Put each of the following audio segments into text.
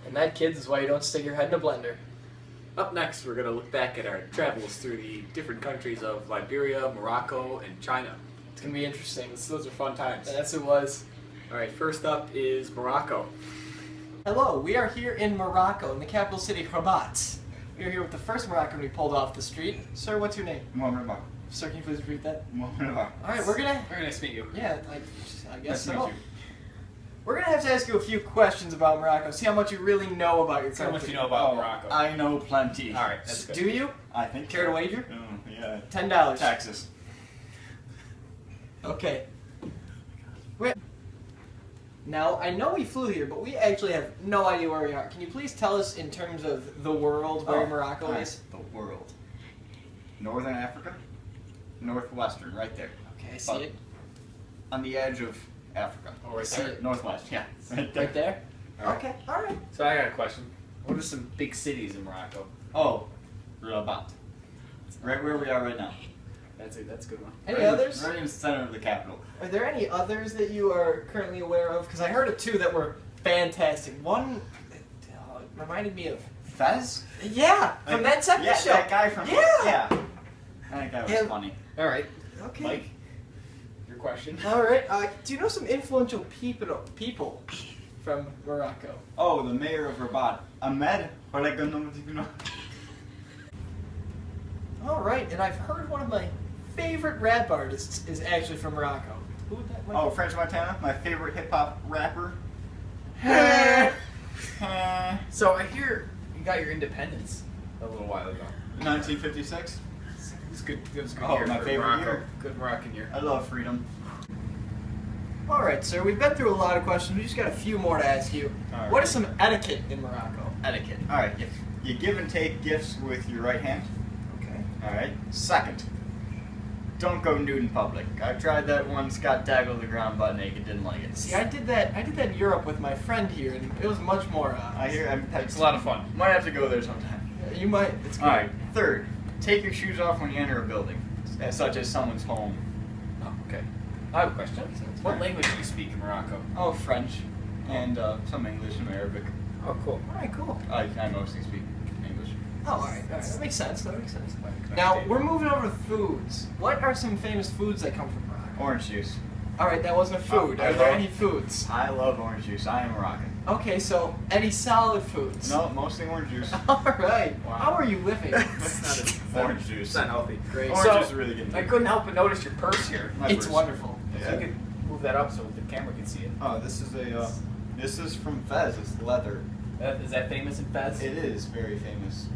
And that, kids, is why you don't stick your head in a blender. Up next, we're going to look back at our travels through the different countries of Liberia, Morocco, and China. It's going to be interesting. Those are fun times. Yes, it was. Alright, first up is Morocco. Hello, we are here in Morocco, in the capital city, Rabat. We are here with the first Moroccan we pulled off the street. Sir, what's your name? Mohamed. Sir, can you please repeat that? Mohamed. Alright, we're gonna... Very nice to meet you. Yeah, I guess Nice to so. meet you. We're gonna have to ask you a few questions about Morocco, see how much you really know about your How country. much you know about Morocco? I know plenty. Alright, that's good. Do you? I think. Care to wager? Yeah. $10. Taxes. Okay. Now, I know we flew here, but we actually have no idea where we are. Can you please tell us, in terms of the world, where Morocco is? The world. Northern Africa. Northwestern, right there. Okay, I see it. On the edge of Africa. Oh, right See there. it. Northwest, yeah. Right there? Alright. Okay, alright. So I got a question. What are some big cities in Morocco? Oh, Rabat. Right where we are right now. That's a good one. Any others? Right in the center of the capital. Are there any others that you are currently aware of? Because I heard of two that were fantastic. One reminded me of... Fez? Yeah, from that second yeah, show. that guy from... Yeah. Yeah. That guy was Him. funny. Alright, Okay. Mike, your question? Alright, do you know some influential people from Morocco? Oh, the mayor of Rabat. Ahmed Olegano. Alright, and I've heard one of my favorite rap artists is actually from Morocco. Who would that might Oh, be? French Montana, my favorite hip hop rapper. So I hear you got your independence a little while ago. 1956. It's good. It was a good Oh, year my for favorite Morocco. year. Good Moroccan year. I love freedom. Alright, sir, we've been through a lot of questions. We just got a few more to ask you. All right. What is some etiquette in Morocco? Etiquette. All right, you give and take gifts with your right hand. Okay. All right. Second, don't go nude in public. I tried that once, got tackled to the ground butt naked, didn't like it. See, I did that in Europe with my friend here, and it was much more, I hear It's a lot of fun. Might have to go there sometime. you might, it's good. All right. Third, take your shoes off when you enter a building, such as someone's home. Oh, okay. I have a question. What language do you speak in Morocco? Oh, French, and some English and Arabic. Oh, cool. Alright, cool. I mostly speak English. Oh, alright, that makes sense, Now, we're moving over to foods. What are some famous foods that come from Morocco? Orange juice. Alright, that wasn't a food. I Are there love- any foods? I love orange juice. I am Moroccan. Okay, so any solid foods? No, mostly orange juice. Alright, Wow. how are you living? Orange juice. It's not healthy. Great. Orange So, juice is really good. I couldn't help but notice your purse here. My It's purse. wonderful. If you could move that up so the camera can see it. Oh, this is this is from Fez. It's leather. Is that famous in Fez? It is very famous.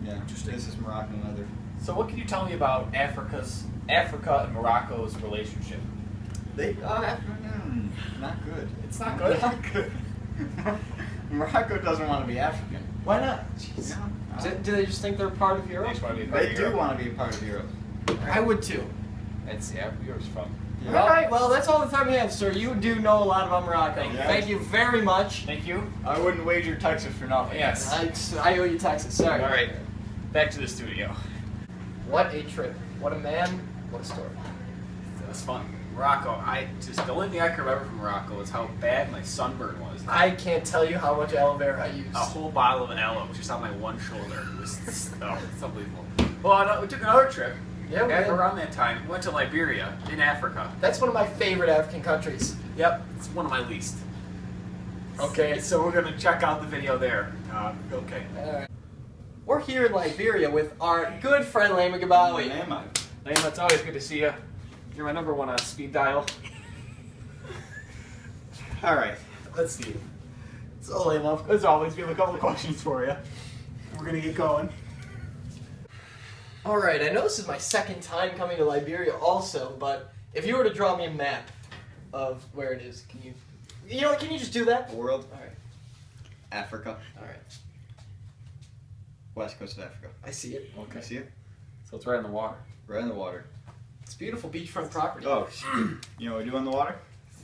Yeah. Interesting. This is Moroccan leather. So what can you tell me about Africa and Morocco's relationship? They not good. It's not good? Not good. Morocco doesn't want to be African. Why not? No. Do they just think they're part of They Europe? just want to be a part They of do Europe. want to be a part of Europe. I would too. That's Europe's fun. Yeah. Alright, well, that's all the time we have, sir. You do know a lot about Morocco. Yeah. Thank you very much. Thank you. I wouldn't wager Texas for nothing. Yes. I owe you taxes, sorry. All right. Back to the studio. What a trip. What a man. What a story. That was fun. Morocco. The only thing I can remember from Morocco is how bad my sunburn was. I can't tell you how much aloe vera I used. A whole bottle of aloe just on my one shoulder. It was it's unbelievable. Well, we took another trip. Yeah, we At did. around that time, we went to Liberia in Africa. That's one of my favorite African countries. Yep, it's one of my least. Okay, so we're gonna check out the video there. Okay. Alright. We're here in Liberia with our good friend Lama Gabawi. Am I? Liam, it's always good to see you. You're my number one on speed dial. All right. Let's see. So Lama. As always, we have a couple of questions for you. We're gonna get going. Alright, I know this is my second time coming to Liberia also, but if you were to draw me a map of where it is, can you just do that? World. Alright, Africa. alright. West coast of Africa. I see it. You see it? So it's right in the water. Right in the water. It's beautiful beachfront property. Oh, you know what we do in the water?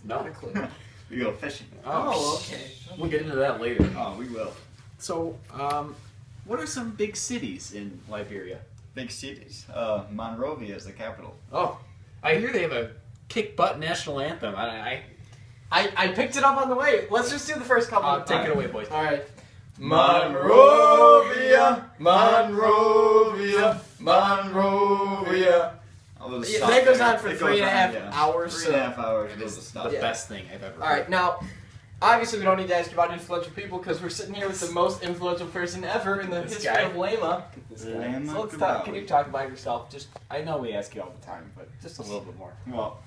Not a clue. We go fishing. Oh, okay. We'll get into that later. Oh, we will. So, what are some big cities in Liberia? Big cities. Monrovia is the capital. Oh, I hear they have a kick butt national anthem. I picked it up on the way. Let's just do the first couple. Take it away, boys. All right. Monrovia, Monrovia, Monrovia. Yeah, that goes on for It 3.5 yeah. hours. 3.5 hours. It is It's the Yeah. best thing I've ever All right, now, obviously we don't need to ask you about influential people because we're sitting here with the most influential person ever in the This history guy. of Lema. Lema So let's talk. Can you talk about yourself? Just I know we ask you all the time, but just a little bit more. Well,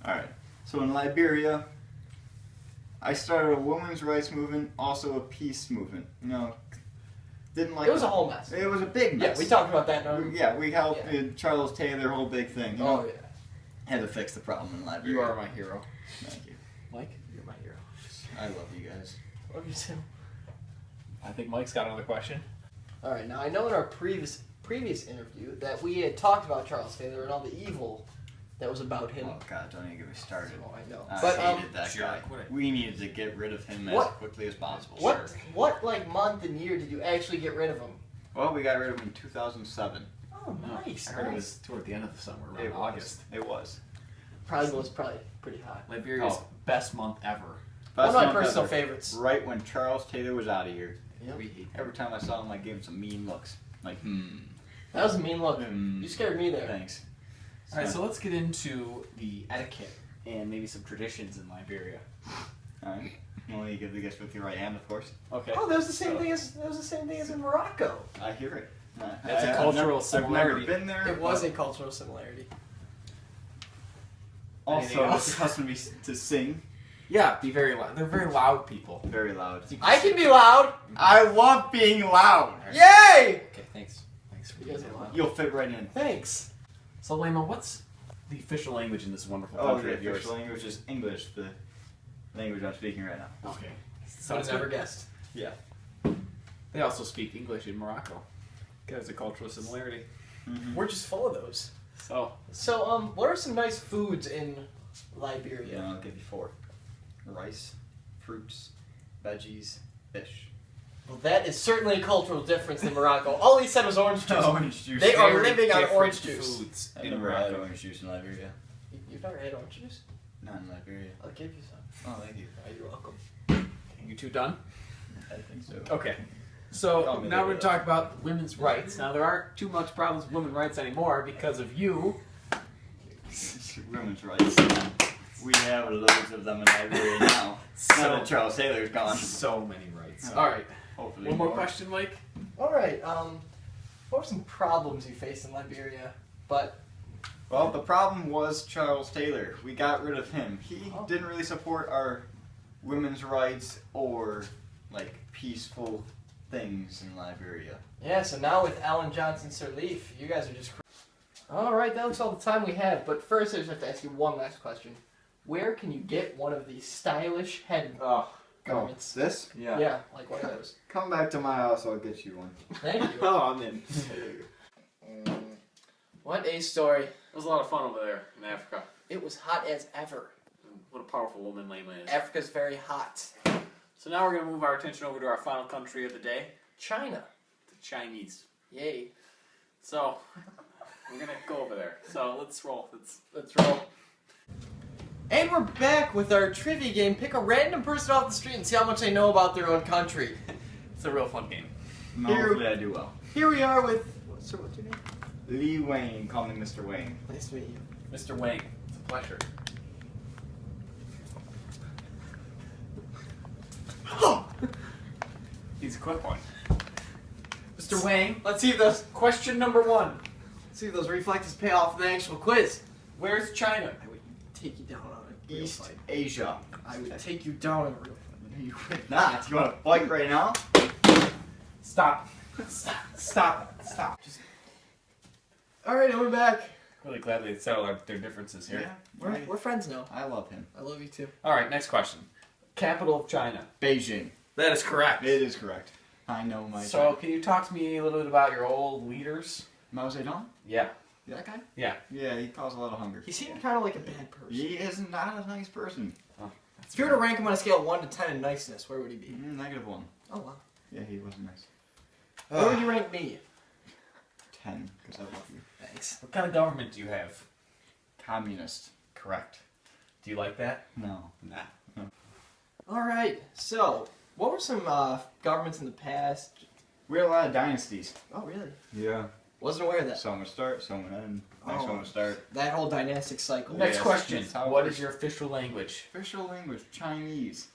alright. So in Liberia, I started a women's rights movement, also a peace movement. Didn't like It was a whole mess. It was a big Yeah, mess. we talked about that. No? We helped Yeah. Charles Taylor, whole big thing. Oh, yeah. Had to fix the problem in Liberia. You are my hero, Thank you. Mike. You're my hero. I love you guys. Love you too. I think Mike's got another question. All right, now I know in our previous interview that we had talked about Charles Taylor and all the evil that was about him. Oh God, don't even get me started. Oh, I know. I But hated that sure, guy. what- We needed to get rid of him as What- quickly as possible. what like month and year did you actually get rid of him? Well, we got rid of him in 2007. Oh, nice. I heard it nice. was toward the end of the summer, around It August. was. Probably was pretty hot. Liberia's Oh. best month ever. One of my month personal ever. favorites. Right when Charles Taylor was out of here. Yep. We hate Every time I saw him, I gave him some mean looks. Like, That was a mean look. Hmm. You scared me there. Thanks. All right, so let's get into the etiquette and maybe some traditions in Liberia. Alright. Only you give the gift with your right hand, of course. Okay. Oh, that was the same thing as in Morocco. I hear it. That's a cultural similarity. I've never been there. It was a cultural similarity. Anything Also, else? it's accustomed to sing Yeah, be very loud. They're very loud people. very loud. I can be loud. I love being loud. Yay! Okay, thanks. Thanks for You guys being are loud. loud. You'll fit right in. Thanks. So, Lema, what's the official language in this wonderful Oh, country the of yours? official language is English, the language I'm speaking right now. Okay. I would Sounds never good. guessed. Yeah. They also speak English in Morocco. There's a cultural similarity. We're just full of those. So, So, what are some nice foods in Liberia? Yeah, I'll give you 4. Rice, fruits, veggies, fish. Well, that is certainly a cultural difference in Morocco. All he said was orange juice. Orange juice. They are very living on different orange juice. foods I've in never had Morocco. orange juice in Liberia. You've never had orange juice? Not in Liberia. I'll give you some. Oh, thank you. Oh, you're welcome. You two done? I think so. Okay. So Call me now we're later. going to talk about women's rights. Now there aren't too much problems with women's rights anymore because of you. Women's rights. We have loads of them in Liberia now. Now that Charles Taylor's gone. So many rights. Oh. All right. Hopefully One more question, Mike. All right. What were some problems you faced in Liberia? But Well, the problem was Charles Taylor. We got rid of him. He Oh. didn't really support our women's rights or like peaceful things in Liberia. yeah, so now with Alan Johnson Sirleaf, you guys are just. All right, that looks all the time we have. But first, I just have to ask you one last question. Where can you get one of these stylish head Oh. garments? This? Yeah, like one of those. Come back to my house, I'll get you one. Thank you. Oh, I'm in. What a story. It was a lot of fun over there in Africa. It was hot as ever. What a powerful woman Lema is. Africa's very hot. So now we're going to move our attention over to our final country of the day, China. the Chinese. Yay. So we're going to go over there. So let's roll. Let's roll. And we're back with our trivia game. Pick a random person off the street and see how much they know about their own country. It's a real fun game. Hopefully I do well. Here we are with. What's your name? Lee Wayne, call me Mr. Wayne. Nice to meet you. Mr. Wang, it's a pleasure. He's a quick one. Mr. Wang, Let's see if those. question number 1. Let's see if those reflexes pay off in the actual quiz. Where's China? I would take you down on a real East fight. Asia. I would take you down on a real fight. You would not. You want to fight right now? Stop. Stop. All right, and we're back. Really glad they settled their differences here. We're friends now. I love him. I love you too. All right, next question. Capital of China. Beijing. That is correct. It is correct. I know my So, can you talk to me a little bit about your old leaders? Mao Zedong? Yeah. That guy? Yeah, he caused a lot of hunger. He seemed kind of like a bad person. He is not a nice person. If you were to rank him on a scale of 1 to 10 in niceness, where would he be? -1. Oh wow. Yeah, he wasn't nice. Where would you rank me? 10, because I love you. Thanks. What kind of government do you have? Communist. Correct. Do you like that? No. Nah. All right. So, what were some governments in the past? We had a lot of dynasties. Oh, really? Yeah. Wasn't aware of that. Some would start, some would end. Next Oh. one would start. That whole dynastic cycle. Next Yes, question. that's how it What works. is your official language? Official language, Chinese.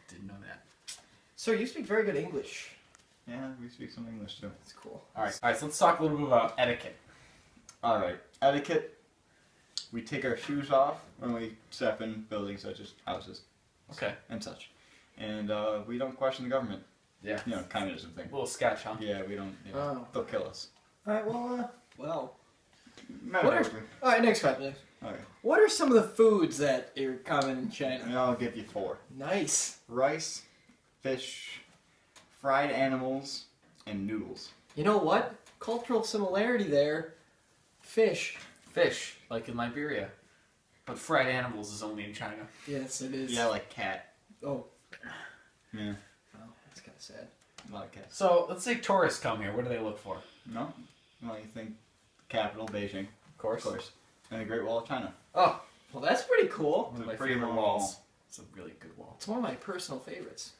Didn't know that. Sir, you speak very good English. Yeah, we speak some English too. That's cool. All right. So let's talk a little bit about etiquette. Alright, etiquette. We take our shoes off when we step in buildings such as houses Okay. and such. And we don't question the government. Yeah. You know, communism thing. A little sketch, huh? Yeah, we don't. You know, Oh. they'll kill us. All right. Well. Metaphorically. All right. Next question. Okay. What are some of the foods that are common in China? And I'll give you 4. Nice. Rice, fish, fried animals, and noodles. You know what? Cultural similarity there. Fish. Fish, like in Liberia. But fried animals is only in China. Yes, it is. Yeah, like cat. Oh. Yeah, Oh, that's kind of sad. a lot of cats. So let's say tourists come here. What do they look for? No? Well, you think capital, Beijing, Of course. of course. And the Great Wall of China. Oh, well, that's pretty cool. One of my Pretty favorite long walls. wall. It's a really good wall. It's one of my personal favorites.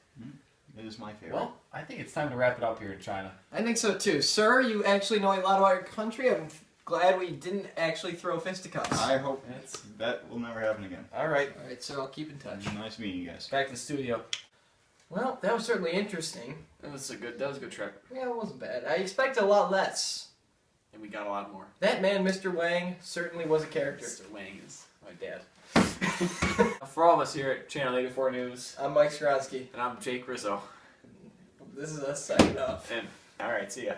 It is my favorite. Well, I think it's time to wrap it up here in China. I think so too. Sir, you actually know a lot about your country. I'm glad we didn't actually throw fisticuffs. I hope It's that will never happen again. all right. All right, sir, I'll keep in touch. Nice meeting you guys. Back to the studio. Well, that was certainly interesting. That was a good trip, Yeah, it wasn't bad. I expected a lot less. and we got a lot more. That man, Mr. Wang, certainly was a character. Mr. Wang is my dad. For all of us here at Channel 84 News, I'm Mike Skronsky. and I'm Jake Rizzo. This is us signing off. And all right, see ya.